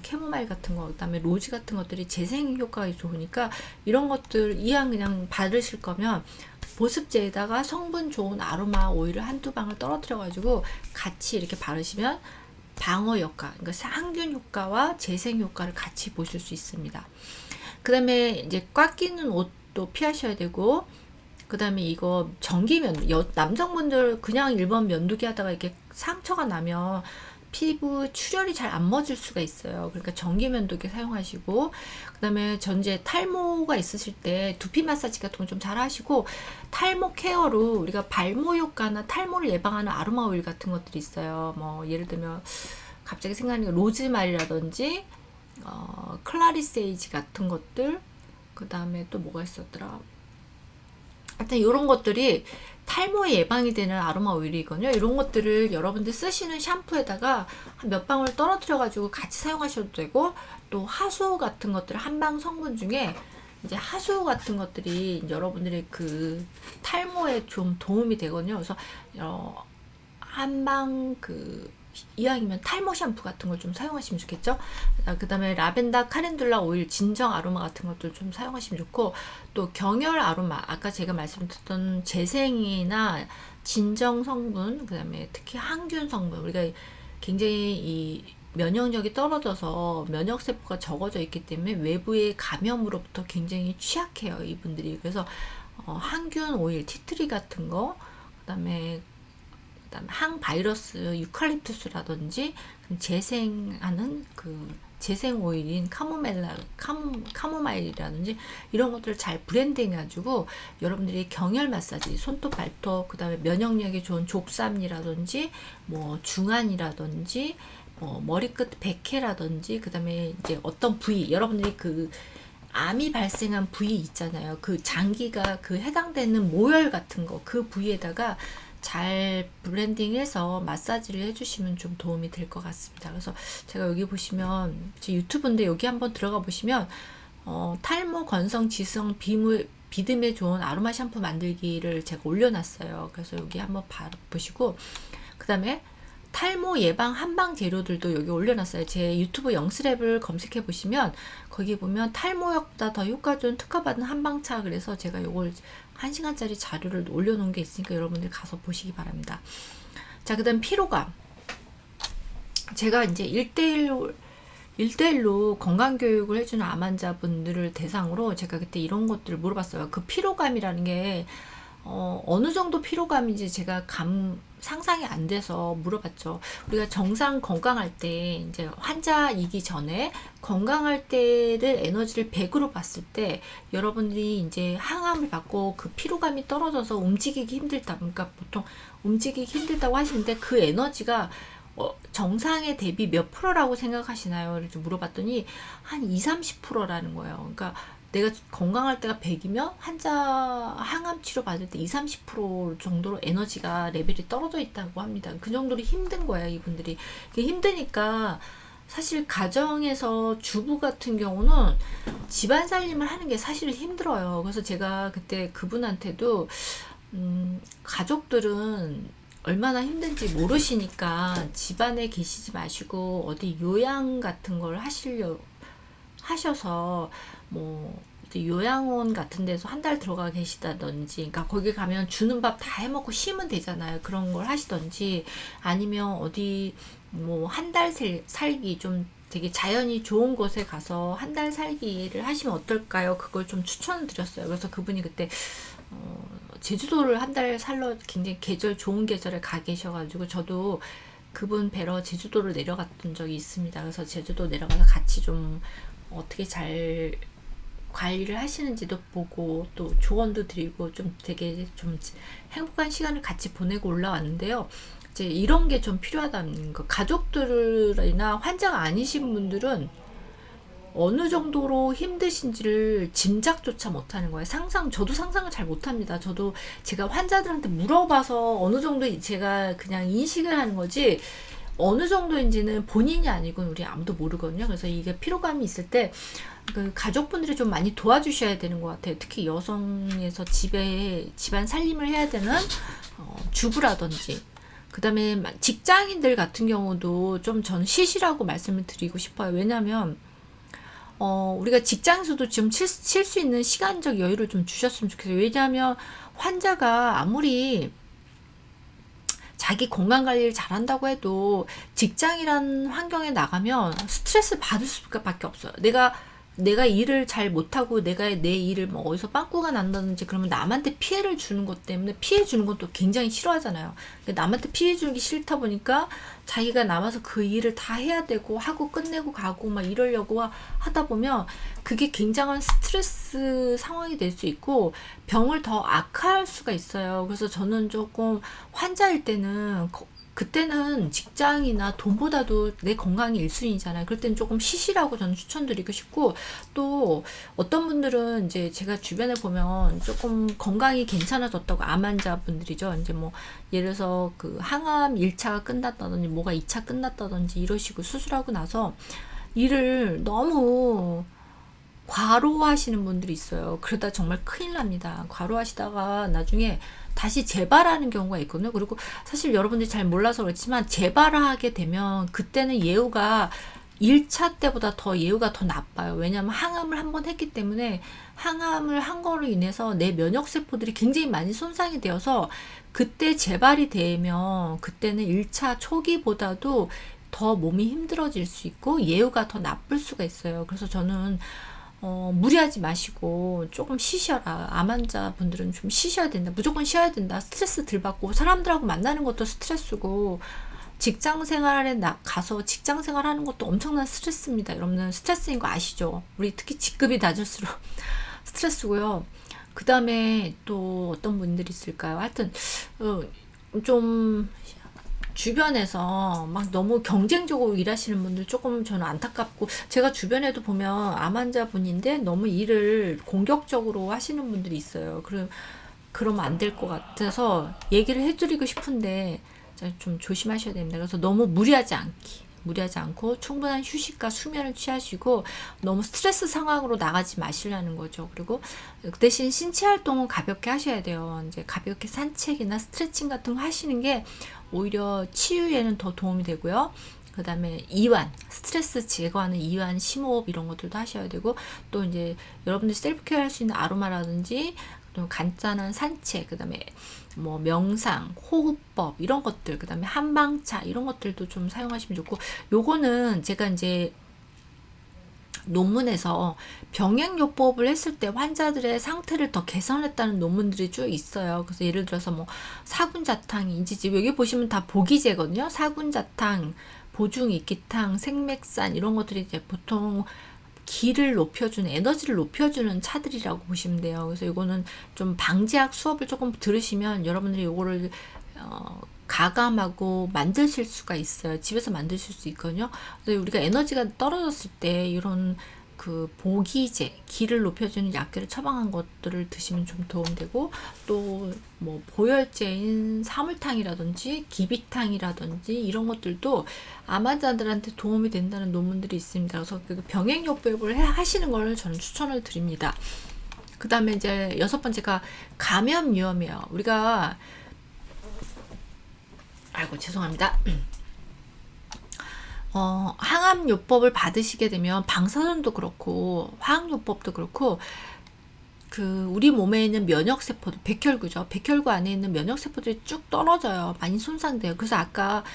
캐모마일 같은 거, 그다음에 로즈 같은 것들이 재생 효과가 좋으니까 이런 것들 이왕 그냥 바르실 거면 보습제에다가 성분 좋은 아로마 오일을 한두 방울 떨어뜨려 가지고 같이 이렇게 바르시면 방어 효과, 그러니까 항균 효과와 재생 효과를 같이 보실 수 있습니다. 그 다음에 이제 꽉 끼는 옷도 피하셔야 되고, 그 다음에 이거 전기면, 남성분들 그냥 일반 면도기 하다가 이렇게 상처가 나면 피부 출혈이 잘 안 멎을 수가 있어요. 그러니까 전기 면도기 사용하시고, 그 다음에 전제 탈모가 있으실 때 두피 마사지 같은 거 좀 잘 하시고, 탈모 케어로 우리가 발모 효과나 탈모를 예방하는 아로마 오일 같은 것들이 있어요. 뭐 예를 들면 갑자기 생각나는 게 로즈마리라든지 클라리세이지 같은 것들, 그 다음에 또 뭐가 있었더라. 하여튼 이런 것들이 탈모 예방이 되는 아로마 오일이거든요. 이런 것들을 여러분들 쓰시는 샴푸에다가 한 몇 방울 떨어뜨려 가지고 같이 사용하셔도 되고, 또 하수 같은 것들, 한방 성분 중에 이제 하수 같은 것들이 여러분들의 그 탈모에 좀 도움이 되거든요. 그래서 한방 이왕이면 탈모 샴푸 같은 걸 좀 사용하시면 좋겠죠. 그 다음에 라벤더 카렌듈라 오일 진정 아로마 같은 것도 좀 사용하시면 좋고, 또 경열 아로마, 아까 제가 말씀드렸던 재생이나 진정 성분, 그 다음에 특히 항균 성분, 우리가 굉장히 이 면역력이 떨어져서 면역세포가 적어져 있기 때문에 외부의 감염으로부터 굉장히 취약해요, 이분들이. 그래서 항균 오일, 티트리 같은 거, 그다음에 항바이러스 유칼립투스라든지 재생하는 재생 오일인 카모마일이라든지 이런 것들을 잘 브랜딩 해가지고 여러분들이 경열 마사지, 손톱, 발톱, 그 다음에 면역력이 좋은 족삼이라든지 뭐 중안이라든지 머리끝 백해라든지, 그 다음에 이제 어떤 부위, 여러분들이 암이 발생한 부위 있잖아요. 그 장기가 해당되는 모열 같은 거, 그 부위에다가 잘 브랜딩해서 마사지를 해주시면 좀 도움이 될 것 같습니다. 그래서 제가 여기 보시면 제 유튜브인데 여기 한번 들어가 보시면 탈모, 건성, 지성, 비듬에 좋은 아로마 샴푸 만들기를 제가 올려놨어요. 그래서 여기 한번 보시고, 그 다음에 탈모 예방 한방 재료들도 여기 올려놨어요. 제 유튜브 영스랩을 검색해 보시면 거기 보면 탈모약보다 더 효과 좋은 특허받은 한방차, 그래서 제가 요걸 1시간짜리 자료를 올려놓은 게 있으니까 여러분들 가서 보시기 바랍니다. 자, 그 다음 피로감. 제가 이제 1대1로 건강교육을 해주는 암 환자분들을 대상으로 제가 그때 이런 것들을 물어봤어요. 그 피로감이라는 게 어느 정도 피로감인지 제가 상상이 안 돼서 물어봤죠. 우리가 정상 건강할 때, 이제 환자이기 전에 건강할 때를 에너지를 100으로 봤을 때, 여러분들이 이제 항암을 받고 그 피로감이 떨어져서 움직이기 힘들다. 그러니까 보통 움직이기 힘들다고 하시는데 그 에너지가 정상에 대비 몇 프로라고 생각하시나요? 이렇게 물어봤더니 한 20-30%라는 거예요. 그러니까 내가 건강할 때가 100이면 환자 항암 치료 받을 때 20-30% 정도로 에너지가 레벨이 떨어져 있다고 합니다. 그 정도로 힘든 거예요, 이분들이. 힘드니까 사실 가정에서 주부 같은 경우는 집안 살림을 하는 게 사실 힘들어요. 그래서 제가 그때 그분한테도 가족들은 얼마나 힘든지 모르시니까 집안에 계시지 마시고 어디 요양 같은 걸 하셔서 뭐 요양원 같은 데서 한 달 들어가 계시다든지, 그러니까 거기 가면 주는 밥 다 해먹고 쉬면 되잖아요. 그런 걸 하시던지, 아니면 어디 뭐 한 달 살기 좀 되게 자연이 좋은 곳에 가서 한 달 살기를 하시면 어떨까요? 그걸 좀 추천드렸어요. 그래서 그분이 그때 제주도를 한 달 살러 굉장히 좋은 계절에 가 계셔가지고 저도 그분 뵈러 제주도를 내려갔던 적이 있습니다. 그래서 제주도 내려가서 같이 좀 어떻게 잘 관리를 하시는지도 보고 또 조언도 드리고 좀 되게 좀 행복한 시간을 같이 보내고 올라왔는데요. 이제 이런 게 좀 필요하다는 거. 가족들이나 환자가 아니신 분들은 어느 정도로 힘드신지를 짐작조차 못하는 거예요. 저도 상상을 잘 못합니다. 저도 제가 환자들한테 물어봐서 어느 정도 제가 그냥 인식을 하는 거지, 어느 정도인지는 본인이 아니고 우리 아무도 모르거든요. 그래서 이게 피로감이 있을 때 가족분들이 좀 많이 도와주셔야 되는 것 같아요. 특히 여성에서 집안 살림을 해야 되는 주부라든지, 그다음에 직장인들 같은 경우도 좀 저는 쉬시라고 말씀을 드리고 싶어요. 왜냐하면 우리가 직장에서도 좀 쉴 수 있는 시간적 여유를 좀 주셨으면 좋겠어요. 왜냐하면 환자가 아무리 자기 건강 관리를 잘한다고 해도 직장이란 환경에 나가면 스트레스 받을 수밖에 없어요. 내가 일을 잘 못하고 내가 내 일을 뭐 어디서 빵꾸가 난다든지 그러면 남한테 피해를 주는 것 때문에 피해 주는 것도 굉장히 싫어하잖아요. 남한테 피해 주는 게 싫다 보니까 자기가 남아서 그 일을 다 해야 되고 하고 끝내고 가고 막 이러려고 하다 보면 그게 굉장한 스트레스 상황이 될 수 있고 병을 더 악화할 수가 있어요. 그래서 저는 조금 환자일 때는 그때는 직장이나 돈보다도 내 건강이 1순위잖아요. 그럴 때는 조금 쉬시라고 저는 추천드리고 싶고, 또 어떤 분들은 이제 제가 주변에 보면 조금 건강이 괜찮아졌다고 암 환자분들이죠. 이제 뭐 예를 들어서 그 항암 1차가 끝났다든지 뭐가 2차 끝났다든지 이러시고 수술하고 나서 일을 너무 과로하시는 분들이 있어요. 그러다 정말 큰일 납니다. 과로하시다가 나중에 다시 재발하는 경우가 있거든요. 그리고 사실 여러분들이 잘 몰라서 그렇지만 재발하게 되면 그때는 예후가 1차 때보다 더 예후가 더 나빠요. 왜냐하면 항암을 한번 했기 때문에 항암을 한 거로 인해서 내 면역세포들이 굉장히 많이 손상이 되어서 그때 재발이 되면 그때는 1차 초기보다도 더 몸이 힘들어질 수 있고 예후가 더 나쁠 수가 있어요. 그래서 저는 무리하지 마시고 조금 쉬셔라. 암 환자분들은 좀 쉬셔야 된다. 무조건 쉬어야 된다. 스트레스 덜 받고 사람들하고 만나는 것도 스트레스고 직장 생활에 가서 직장 생활하는 것도 엄청난 스트레스입니다. 여러분은 스트레스인 거 아시죠? 우리 특히 직급이 낮을수록 스트레스고요. 그 다음에 또 어떤 분들이 있을까요? 하여튼 좀 주변에서 막 너무 경쟁적으로 일하시는 분들 조금 저는 안타깝고, 제가 주변에도 보면 암 환자분인데 너무 일을 공격적으로 하시는 분들이 있어요. 그러면 안 될 것 같아서 얘기를 해드리고 싶은데 좀 조심하셔야 됩니다. 그래서 너무 무리하지 않고 충분한 휴식과 수면을 취하시고 너무 스트레스 상황으로 나가지 마시라는 거죠. 그리고 그 대신 신체 활동은 가볍게 하셔야 돼요. 이제 가볍게 산책이나 스트레칭 같은 거 하시는 게 오히려 치유에는 더 도움이 되고요. 그 다음에 이완, 스트레스 제거하는 이완, 심호흡 이런 것들도 하셔야 되고, 또 이제 여러분들 셀프케어 할 수 있는 아로마라든지 또 간단한 산책, 그 다음에 뭐 명상, 호흡법 이런 것들, 그 다음에 한방차 이런 것들도 좀 사용하시면 좋고, 요거는 제가 이제 논문에서 병행요법을 했을 때 환자들의 상태를 더 개선했다는 논문들이 쭉 있어요. 그래서 예를 들어서 뭐 사군자탕, 인지지, 여기 보시면 다 보기제거든요. 사군자탕, 보중이끼탕, 생맥산 이런 것들이 이제 보통 기를 높여주는, 에너지를 높여주는 차들이라고 보시면 돼요. 그래서 이거는 좀 방지학 수업을 조금 들으시면 여러분들이 이거를 가감하고 만드실 수가 있어요. 집에서 만드실 수 있거든요. 그래서 우리가 에너지가 떨어졌을 때 이런 그 보기제, 기를 높여주는 약들을 처방한 것들을 드시면 좀 도움되고, 또 뭐 보혈제인 사물탕이라든지 기비탕이라든지 이런 것들도 암 환자들한테 도움이 된다는 논문들이 있습니다. 그래서 그 병행요법을 하시는 걸 저는 추천을 드립니다. 그 다음에 이제 6번째가 감염 위험이에요. 우리가 죄송합니다. 항암요법을 받으시게 되면 방사선도 그렇고 화학요법도 그렇고 우리 몸에 있는 면역세포들, 백혈구죠. 백혈구 안에 있는 면역세포들이 쭉 떨어져요. 많이 손상돼요. 그래서 아까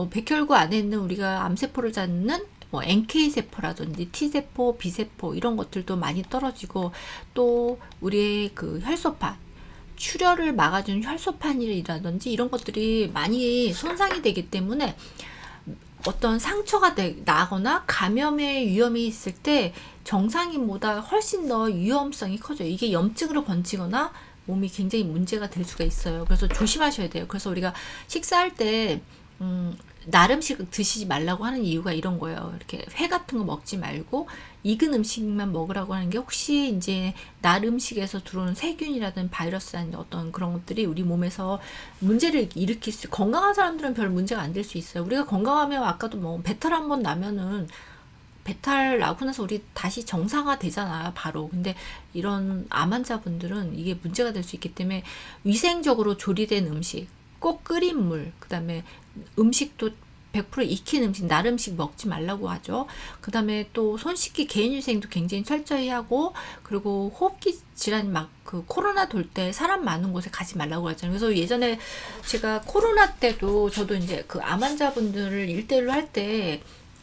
백혈구 안에 있는 우리가 암세포를 잡는 뭐 NK세포라든지 T세포, B세포 이런 것들도 많이 떨어지고, 또 우리의 그 혈소판, 출혈을 막아주는 혈소판이라든지 이런 것들이 많이 손상이 되기 때문에 어떤 상처가 나거나 감염의 위험이 있을 때 정상인보다 훨씬 더 위험성이 커져요. 이게 염증으로 번지거나 몸이 굉장히 문제가 될 수가 있어요. 그래서 조심하셔야 돼요. 그래서 우리가 식사할 때 날 음식 드시지 말라고 하는 이유가 이런 거예요. 이렇게 회 같은 거 먹지 말고 익은 음식만 먹으라고 하는 게, 혹시 이제 날 음식에서 들어오는 세균이라든 바이러스라는 어떤 그런 것들이 우리 몸에서 문제를 일으킬 수, 건강한 사람들은 별 문제가 안 될 수 있어요. 우리가 건강하면 아까도 뭐 배탈 한번 나면은 배탈 나고 나서 우리 다시 정상화 되잖아요, 바로. 근데 이런 암 환자분들은 이게 문제가 될 수 있기 때문에 위생적으로 조리된 음식, 꼭 끓인 물, 그 다음에 음식도 100% 익힌 음식, 날 음식 먹지 말라고 하죠. 그 다음에 또 손 씻기, 개인위생도 굉장히 철저히 하고, 그리고 호흡기 질환 막 그 코로나 돌 때 사람 많은 곳에 가지 말라고 하잖아요. 그래서 예전에 제가 코로나 때도 저도 이제 그 암 환자분들을 1대1로 할 때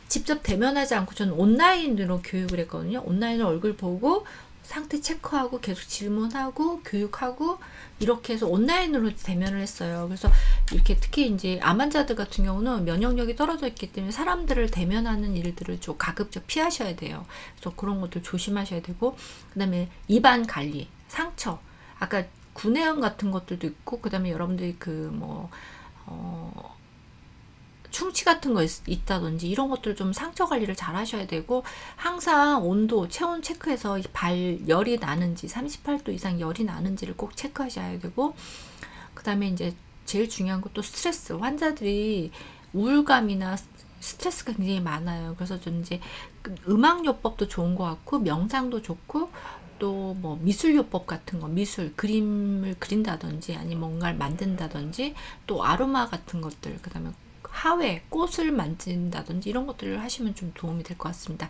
직접 대면하지 않고 저는 온라인으로 교육을 했거든요. 온라인으로 얼굴 보고 상태 체크하고 계속 질문하고 교육하고 이렇게 해서 온라인으로 대면을 했어요. 그래서 이렇게 특히 이제 암 환자들 같은 경우는 면역력이 떨어져 있기 때문에 사람들을 대면하는 일들을 좀 가급적 피하셔야 돼요. 그래서 그런 것들 조심하셔야 되고, 그다음에 입안 관리, 상처, 아까 구내염 같은 것들도 있고, 그다음에 여러분들이 충치 같은 거 있다든지 이런 것들 좀 상처 관리를 잘 하셔야 되고, 항상 온도, 체온 체크해서 열이 나는지 38도 이상 열이 나는지를 꼭 체크하셔야 되고, 그 다음에 이제 제일 중요한 것도 스트레스. 환자들이 우울감이나 스트레스가 굉장히 많아요. 그래서 저는 이제 음악요법도 좋은 것 같고, 명상도 좋고, 또 뭐 미술요법 같은 거, 미술, 그림을 그린다든지 아니면 뭔가를 만든다든지, 또 아로마 같은 것들, 그 다음에 하회, 꽃을 만진다든지 이런 것들을 하시면 좀 도움이 될 것 같습니다.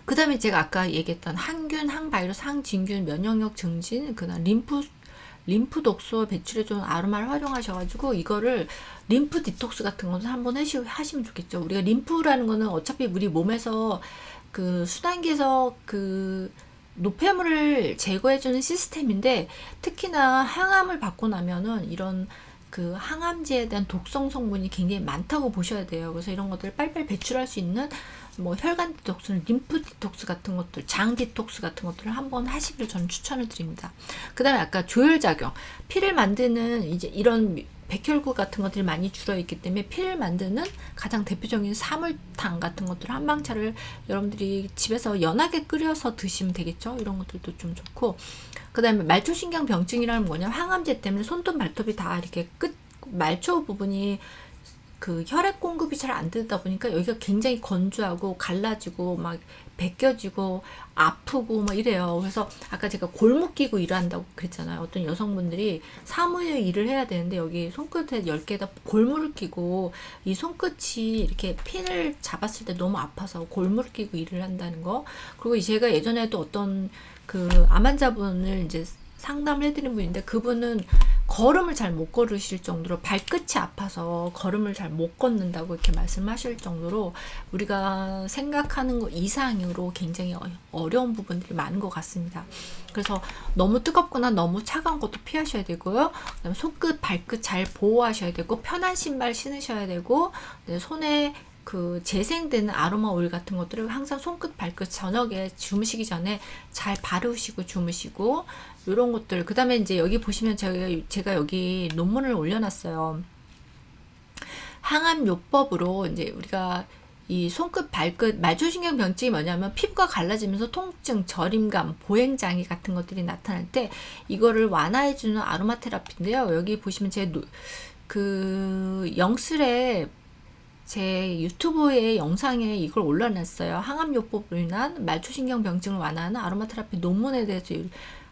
그 다음에 제가 아까 얘기했던 항균, 항바이러스, 항진균, 면역력 증진, 그 다음 림프 독소 배출해주는 아로마를 활용하셔가지고 이거를 림프 디톡스 같은 거는 한번 하시면 좋겠죠. 우리가 림프라는 거는 어차피 우리 몸에서 그 순환기에서 그 노폐물을 제거해주는 시스템인데, 특히나 항암을 받고 나면은 이런 그 항암제에 대한 독성 성분이 굉장히 많다고 보셔야 돼요. 그래서 이런 것들을 빨리빨리 배출할 수 있는 뭐 혈관 디톡스, 림프 디톡스 같은 것들, 장 디톡스 같은 것들을 한번 하시길 저는 추천을 드립니다. 그 다음에 아까 조혈작용, 피를 만드는 이제 이런 백혈구 같은 것들이 많이 줄어있기 때문에 피를 만드는 가장 대표적인 사물탕 같은 것들, 한방차를 여러분들이 집에서 연하게 끓여서 드시면 되겠죠. 이런 것들도 좀 좋고, 그 다음에 말초신경 병증이라는 뭐냐면 항암제 때문에 손톱 발톱이 다 이렇게 말초 부분이 그 혈액 공급이 잘 안 되다 보니까 여기가 굉장히 건조하고 갈라지고 막 벗겨지고 아프고 막 이래요. 그래서 아까 제가 골목 끼고 일한다고 그랬잖아요. 어떤 여성분들이 사무의 일을 해야 되는데 여기 손끝에 10개에다 골무를 끼고 이 손끝이 이렇게 핀을 잡았을 때 너무 아파서 골무를 끼고 일을 한다는 거. 그리고 제가 예전에도 어떤 그 암 환자분을 이제 상담을 해드린 분인데, 그분은 걸음을 잘 못 걸으실 정도로 발끝이 아파서 걸음을 잘 못 걷는다고 이렇게 말씀하실 정도로 우리가 생각하는 것 이상으로 굉장히 어려운 부분들이 많은 것 같습니다. 그래서 너무 뜨겁거나 너무 차가운 것도 피하셔야 되고요. 그다음에 손끝, 발끝 잘 보호하셔야 되고, 편한 신발 신으셔야 되고, 손에 그 재생되는 아로마 오일 같은 것들을 항상 손끝, 발끝 저녁에 주무시기 전에 잘 바르시고 주무시고, 이런 것들. 그 다음에 이제 여기 보시면 제가 여기 논문을 올려놨어요. 항암요법으로 이제 우리가 이 손끝, 발끝, 말초신경 병증이 뭐냐면 피부가 갈라지면서 통증, 저림감, 보행장애 같은 것들이 나타날 때 이거를 완화해주는 아로마 테라피인데요. 여기 보시면 그 영슬에 제 유튜브의 영상에 이걸 올려놨어요. 항암요법으로 인한 말초신경 병증을 완화하는 아로마 테라피 논문에 대해서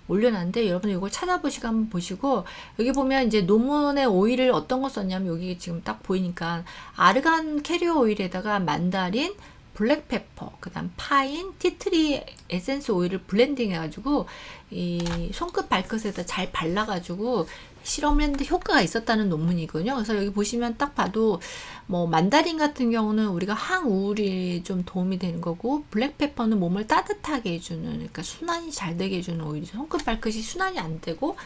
올려놨는데, 여러분 이걸 찾아보시고 한번 보시고, 여기 보면 이제 논문의 오일을 어떤 거 썼냐면 여기 지금 딱 보이니까 아르간 캐리어 오일에다가 만다린, 블랙페퍼, 그 다음 파인, 티트리 에센스 오일을 블렌딩 해가지고 이 손끝 발끝에다 잘 발라가지고 실험을 했는데 효과가 있었다는 논문이거든요. 그래서 여기 보시면 딱 봐도 뭐 만다린 같은 경우는 우리가 항우울이 좀 도움이 되는 거고, 블랙페퍼는 몸을 따뜻하게 해주는, 그러니까 순환이 잘 되게 해주는 오일이죠. 손끝 발끝이 순환이 안 되고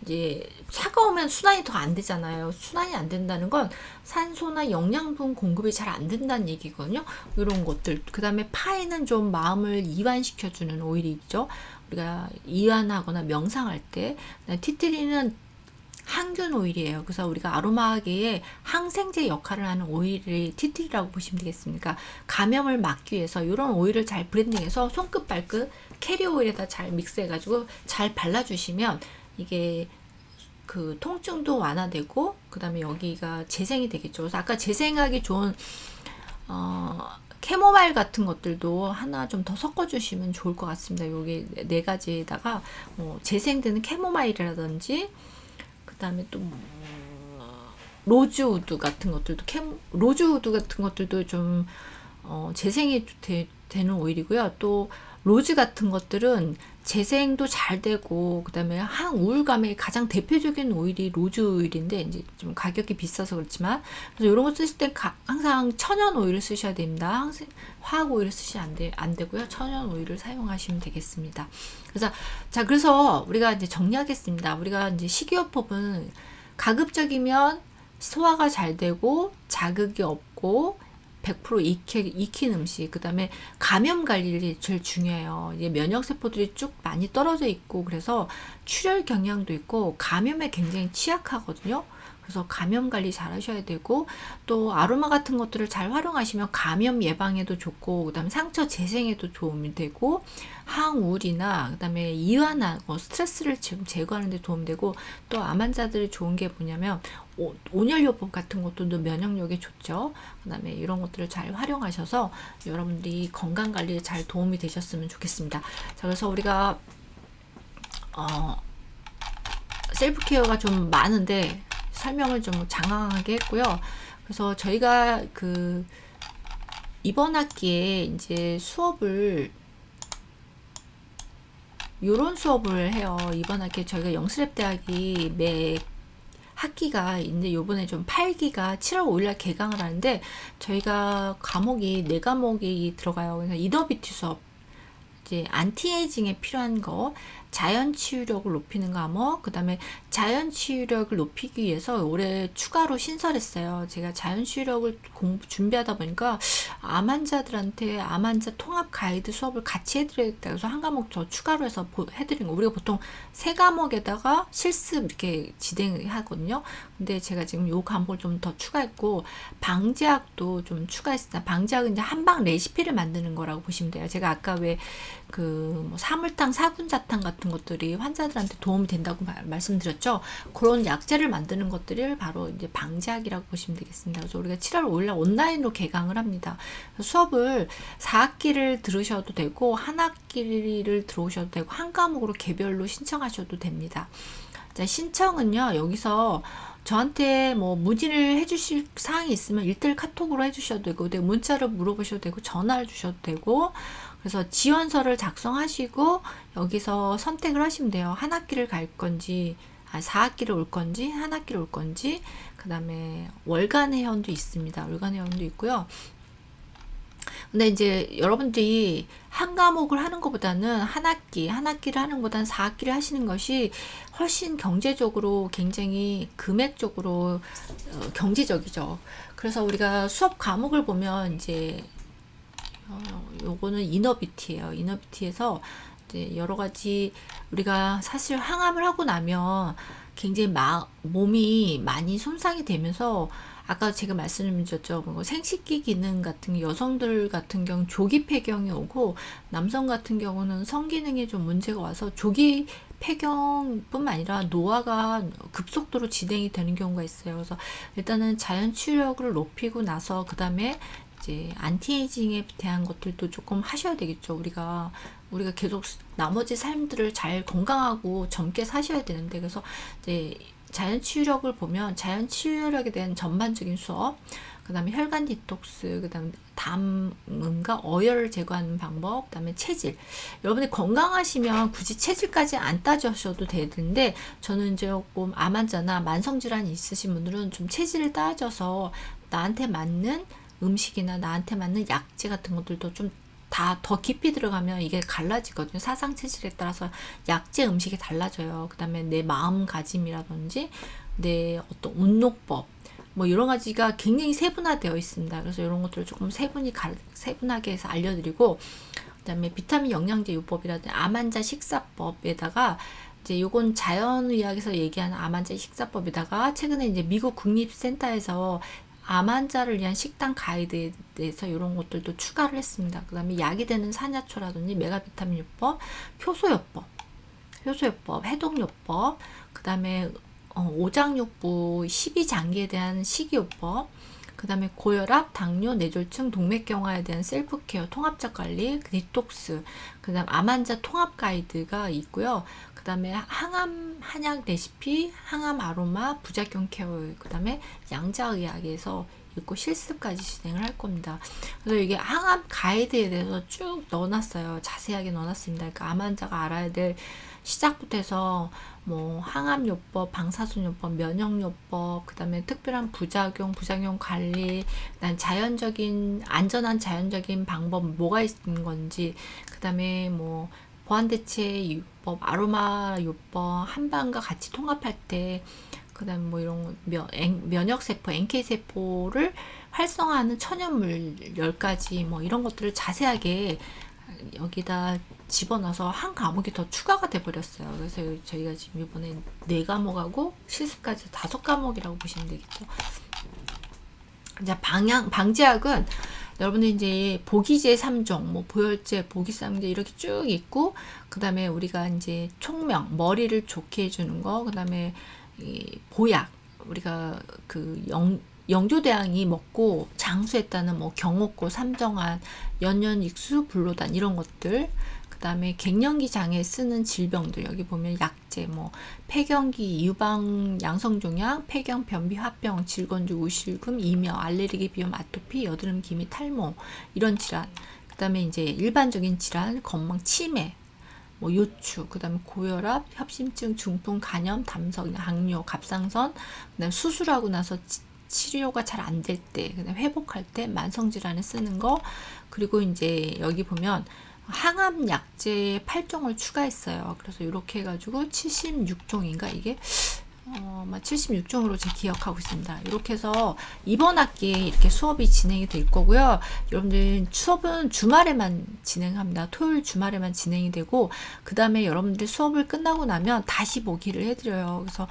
이제 차가우면 순환이 더 안 되잖아요. 순환이 안 된다는 건 산소나 영양분 공급이 잘 안 된다는 얘기거든요. 이런 것들. 그 다음에 파이는 좀 마음을 이완시켜주는 오일이죠. 우리가 이완하거나 명상할 때. 티트리는 항균 오일이에요. 그래서 우리가 아로마계에 항생제 역할을 하는 오일이 티트리라고 보시면 되겠습니까? 감염을 막기 위해서 이런 오일을 잘 브랜딩해서 손끝 발끝 캐리어 오일에다 잘 믹스해가지고 잘 발라주시면 이게 그 통증도 완화되고, 그 다음에 여기가 재생이 되겠죠. 그래서 아까 재생하기 좋은 캐모마일 같은 것들도 하나 좀 더 섞어주시면 좋을 것 같습니다. 여기 4가지에다가 재생되는 캐모마일이라든지, 그 그다음에 또 로즈우드 같은 것들도 로즈우드 같은 것들도 좀 재생이 되는 오일이고요. 또 로즈 같은 것들은 재생도 잘 되고, 그다음에 항우울감의 가장 대표적인 오일이 로즈 오일인데 이제 좀 가격이 비싸서 그렇지만, 그래서 이런 거 쓰실 때 항상 천연 오일을 쓰셔야 됩니다. 항상 화학 오일을 쓰시면 안 되고요. 천연 오일을 사용하시면 되겠습니다. 그래서 우리가 이제 정리하겠습니다. 우리가 이제 식이요법은 가급적이면 소화가 잘 되고 자극이 없고 100% 익힌 음식, 그 다음에 감염 관리가 제일 중요해요. 이제 면역세포들이 쭉 많이 떨어져 있고, 그래서 출혈 경향도 있고, 감염에 굉장히 취약하거든요. 그래서 감염 관리 잘 하셔야 되고, 또 아로마 같은 것들을 잘 활용하시면 감염 예방에도 좋고, 그 다음에 상처 재생에도 도움이 되고, 항우울이나 그 다음에 이완하고 스트레스를 제거하는 데 도움이 되고, 또 암 환자들이 좋은 게 뭐냐면 온열요법 같은 것도 면역력에 좋죠. 그 다음에 이런 것들을 잘 활용하셔서 여러분들이 건강관리에 잘 도움이 되셨으면 좋겠습니다. 자, 그래서 우리가 셀프케어가 좀 많은데 설명을 좀 장황하게 했고요. 그래서 저희가 이번 학기에 이제 요런 수업을 해요. 이번 학기에 저희가 영스랩대학이 매 학기가 이제 요번에 좀 8기가 7월 5일날 개강을 하는데, 저희가 과목이 4과목이 들어가요. 그래서 이너비티 수업, 이제 안티에이징에 필요한 거, 자연 치유력을 높이는 과목, 그 다음에 자연 치유력을 높이기 위해서 올해 추가로 신설했어요. 제가 자연 치유력을 준비하다 보니까 암 환자들한테 암 환자 통합 가이드 수업을 같이 해드려야겠다. 그래서 한 과목 더 추가로 해서 해드린 거. 우리가 보통 3과목에다가 실습 이렇게 진행하거든요. 근데 제가 지금 요 과목을 좀 더 추가했고, 방제학도 좀 추가했습니다. 방제학은 이제 한방 레시피를 만드는 거라고 보시면 돼요. 제가 아까 왜 사물탕, 사군자탕 같은 것들이 환자들한테 도움이 된다고 말씀드렸죠. 그런 약재를 만드는 것들을 바로 이제 방제학이라고 보시면 되겠습니다. 그래서 우리가 7월 5일날 온라인으로 개강을 합니다. 수업을 4학기를 들으셔도 되고, 한 학기를 들어오셔도 되고, 한 과목으로 개별로 신청하셔도 됩니다. 자, 신청은요, 여기서 저한테 문의를 해주실 사항이 있으면 1:1 카톡으로 해주셔도 되고, 문자로 물어보셔도 되고, 전화를 주셔도 되고, 그래서 지원서를 작성하시고 여기서 선택을 하시면 돼요. 한 학기를 갈 건지, 4학기를 올 건지, 한 학기를 올 건지, 그 다음에 월간 회원도 있습니다. 월간 회원도 있고요. 근데 이제 여러분들이 한 과목을 하는 것보다는 한 학기를 하는 것보다는 4학기를 하시는 것이 훨씬 경제적으로 굉장히 금액적으로 경제적이죠. 그래서 우리가 수업 과목을 보면 이제 요거는 이너비티예요. 이너비티에서 이제 여러 가지, 우리가 사실 항암을 하고 나면 굉장히 몸이 많이 손상이 되면서, 아까 제가 말씀드렸죠. 생식기 기능 같은 여성들 같은 경우 조기 폐경이 오고, 남성 같은 경우는 성기능에 좀 문제가 와서 조기 폐경뿐만 아니라 노화가 급속도로 진행이 되는 경우가 있어요. 그래서 일단은 자연 치유력을 높이고 나서 그 다음에 이제 안티에이징에 대한 것들도 조금 하셔야 되겠죠. 우리가 계속 나머지 삶들을 잘 건강하고 젊게 사셔야 되는데, 그래서 이제 자연 치유력을 보면 자연 치유력에 대한 전반적인 수업, 그 다음에 혈관 디톡스, 그 다음에 담음과 어혈을 제거하는 방법, 그 다음에 체질. 여러분이 건강하시면 굳이 체질까지 안 따져셔도 되는데, 저는 조금 암 환자나 만성질환이 있으신 분들은 좀 체질을 따져서 나한테 맞는 음식이나 나한테 맞는 약재 같은 것들도 좀 다 더 깊이 들어가면 이게 갈라지거든요. 사상 체질에 따라서 약재 음식이 달라져요. 그 다음에 내 마음가짐이라든지 내 어떤 운동법, 여러 가지가 굉장히 세분화되어 있습니다. 그래서 이런 것들을 조금 세분하게 해서 알려드리고, 그 다음에 비타민 영양제 요법이라든지 암 환자 식사법에다가 이제 요건 자연의학에서 얘기하는 암 환자 식사법에다가, 최근에 이제 미국 국립센터에서 암 환자를 위한 식단 가이드에 대해서 이런 것들도 추가를 했습니다. 그 다음에 약이 되는 산야초라든지 메가비타민 요법, 효소요법, 해독요법, 그 다음에 오장육부 12장기에 대한 식이요법, 그 다음에 고혈압, 당뇨, 뇌졸중, 동맥경화에 대한 셀프케어, 통합적 관리, 디톡스, 그 다음 암 환자 통합 가이드가 있고요. 그 다음에 항암 한약 레시피, 항암 아로마, 부작용 케어, 그 다음에 양자의학에서 있고 실습까지 진행을 할 겁니다. 그래서 이게 항암 가이드에 대해서 쭉 넣어놨어요. 자세하게 넣어놨습니다. 그러니까 암 환자가 알아야 될 시작부터 해서 뭐 항암요법, 방사선요법, 면역요법, 그 다음에 특별한 부작용 관리, 그다음 자연적인 안전한 자연적인 방법 뭐가 있는 건지, 그 다음에 뭐 보완대체 요법, 아로마 요법, 한방과 같이 통합할 때, 그 다음에 뭐 이런 면역세포, NK세포를 활성화하는 천연물 10가지 뭐 이런 것들을 자세하게 여기다 집어넣어서 한 과목이 더 추가가 돼 버렸어요. 그래서 저희가 지금 이번에 4과목하고 실습까지 5과목이라고 보시면 되겠죠. 이제 방제학은 여러분들 이제 보기제 3종, 뭐 보혈제, 보기삼제 이렇게 쭉 있고, 그 다음에 우리가 이제 총명, 머리를 좋게 해주는 거, 그 다음에 이 보약, 우리가 그 영조대왕이 먹고 장수했다는 뭐 경옥고, 삼정한, 연년익수, 불로단 이런 것들, 그 다음에 갱년기 장에 쓰는 질병들, 여기 보면 약재, 뭐 폐경기, 유방, 양성종양, 폐경, 변비, 화병, 질건조, 우실금, 이며, 알레르기, 비염, 아토피, 여드름, 기미, 탈모 이런 질환, 그 다음에 이제 일반적인 질환, 건망, 치매, 뭐 요추, 그 다음에 고혈압, 협심증, 중풍, 간염, 담석, 당뇨, 갑상선, 그 다음에 수술하고 나서 치료가 잘 안 될 때, 그다음에 회복할 때 만성질환에 쓰는 거, 그리고 이제 여기 보면 항암 약제 8종을 추가했어요. 그래서 이렇게 해가지고 76종인가 이게 76종으로 제가 기억하고 있습니다. 이렇게 해서 이번 학기에 이렇게 수업이 진행이 될 거고요. 여러분들 수업은 주말에만 진행합니다. 토요일 주말에만 진행이 되고, 그 다음에 여러분들이 수업을 끝나고 나면 다시 보기를 해드려요. 그래서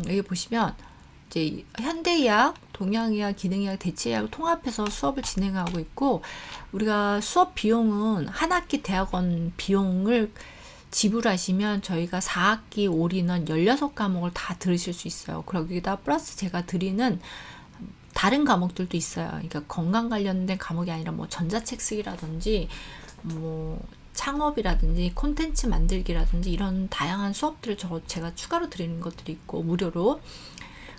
여기 보시면 이제 현대의학, 동양의학, 기능의학, 대체의학을 통합해서 수업을 진행하고 있고, 우리가 수업 비용은 한 학기 대학원 비용을 지불하시면 저희가 4학기 올인원 16과목을 다 들으실 수 있어요. 거기다 플러스 제가 드리는 다른 과목들도 있어요. 그러니까 건강 관련된 과목이 아니라 뭐 전자책 쓰기라든지 뭐 창업이라든지 콘텐츠 만들기라든지 이런 다양한 수업들을 제가 추가로 드리는 것들이 있고 무료로.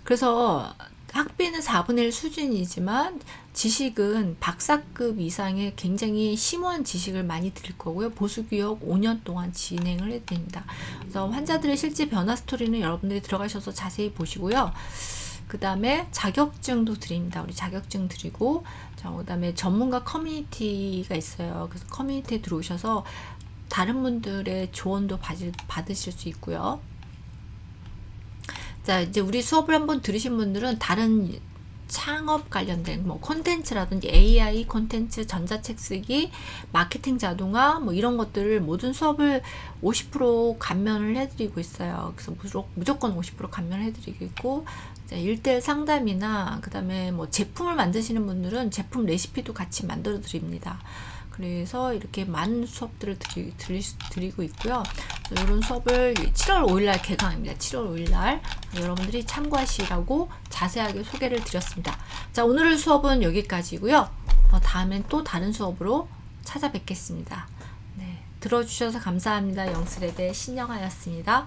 그래서 학비는 4분의 1 수준이지만 지식은 박사급 이상의 굉장히 심오한 지식을 많이 드릴 거고요. 보수교육 5년 동안 진행을 해드립니다. 그래서 환자들의 실제 변화 스토리는 여러분들이 들어가셔서 자세히 보시고요. 그 다음에 자격증도 드립니다. 우리 자격증 드리고, 그 다음에 전문가 커뮤니티가 있어요. 그래서 커뮤니티에 들어오셔서 다른 분들의 조언도 받으실 수 있고요. 자, 이제 우리 수업을 한번 들으신 분들은 다른 창업 관련된 뭐 콘텐츠라든지 AI 콘텐츠, 전자책 쓰기, 마케팅 자동화 뭐 이런 것들을 모든 수업을 50% 감면을 해드리고 있어요. 그래서 무조건 50% 감면을 해드리고 있고, 1대1 상담이나 그 다음에 뭐 제품을 만드시는 분들은 제품 레시피도 같이 만들어 드립니다. 그래서 이렇게 많은 수업들을 드리고 있고요. 이런 수업을 7월 5일날 개강입니다. 7월 5일날 여러분들이 참고하시라고 자세하게 소개를 드렸습니다. 자, 오늘 수업은 여기까지고요. 다음엔 또 다른 수업으로 찾아뵙겠습니다. 네, 들어주셔서 감사합니다. 영스랩의 신영아였습니다.